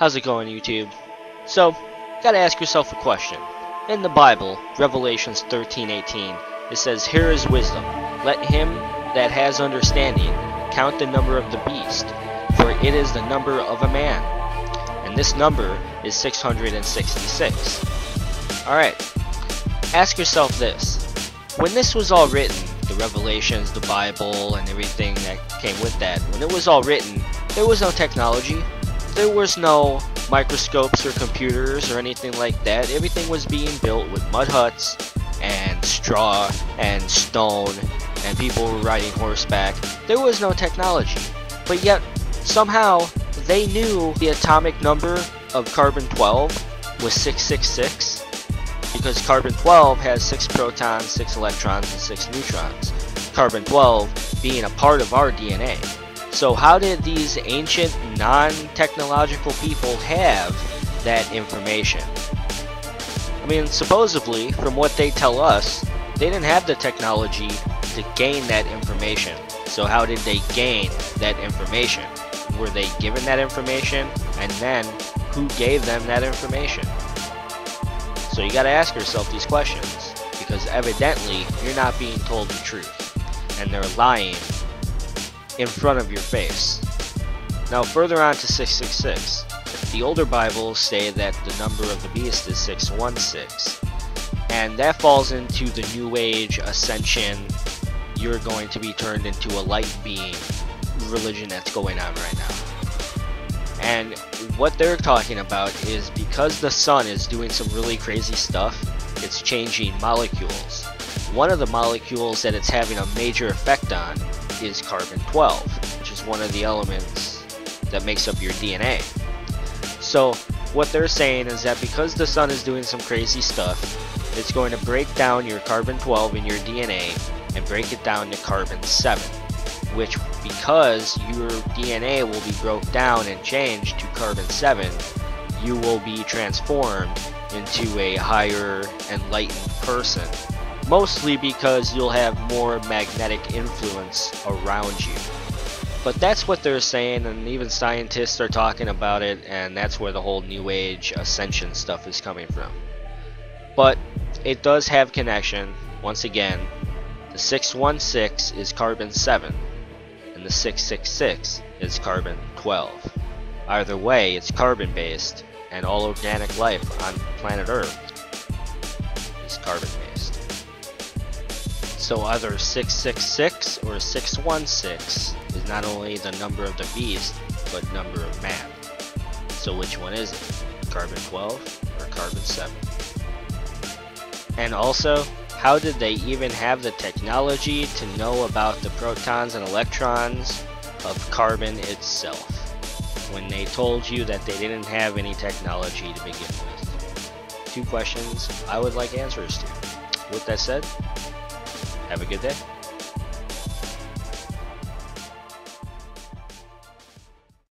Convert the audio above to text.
How's it going, YouTube? So, gotta ask yourself a question. In the Bible, Revelations 13:18, it says, "Here is wisdom. Let him that has understanding count the number of the beast, for it is the number of a man." And this number is 666. Alright, ask yourself this. When this was all written, the Revelations, the Bible, and everything that came with that, when it was all written, there was no technology. There was no microscopes or computers or anything like that. Everything was being built with mud huts and straw and stone, and people were riding horseback. There was no technology. But yet, somehow, they knew the atomic number of carbon-12 was 666, because carbon-12 has 6 protons, 6 electrons, and 6 neutrons. Carbon-12 being a part of our DNA. So how did these ancient, non-technological people have that information? I mean, supposedly, from what they tell us, they didn't have the technology to gain that information. So how did they gain that information? Were they given that information? And then, who gave them that information? So you gotta ask yourself these questions, because evidently, you're not being told the truth, and they're lying in front of your face. Now further on to 666. The older Bibles say that the number of the beast is 616, and that falls into the New Age ascension, you're going to be turned into a light being religion that's going on right now. And what they're talking about is because the sun is doing some really crazy stuff, it's changing molecules. One of the molecules that it's having a major effect on is carbon-12, which is one of the elements that makes up your DNA. So what they're saying is that because the sun is doing some crazy stuff, it's going to break down your carbon-12 in your DNA and break it down to carbon-7, which, because your DNA will be broke down and changed to carbon-7, you will be transformed into a higher enlightened person. Mostly because you'll have more magnetic influence around you. But that's what they're saying, and even scientists are talking about it, and that's where the whole New Age ascension stuff is coming from. But it does have connection. Once again, the 616 is carbon-7, and the 666 is carbon-12. Either way, it's carbon-based, and all organic life on planet Earth is carbon-based. So either 666 or 616 is not only the number of the beast, but number of man. So which one is it? Carbon-12 or carbon-7? And also, how did they even have the technology to know about the protons and electrons of carbon itself, when they told you that they didn't have any technology to begin with? Two questions I would like answers to. With that said, have a good day.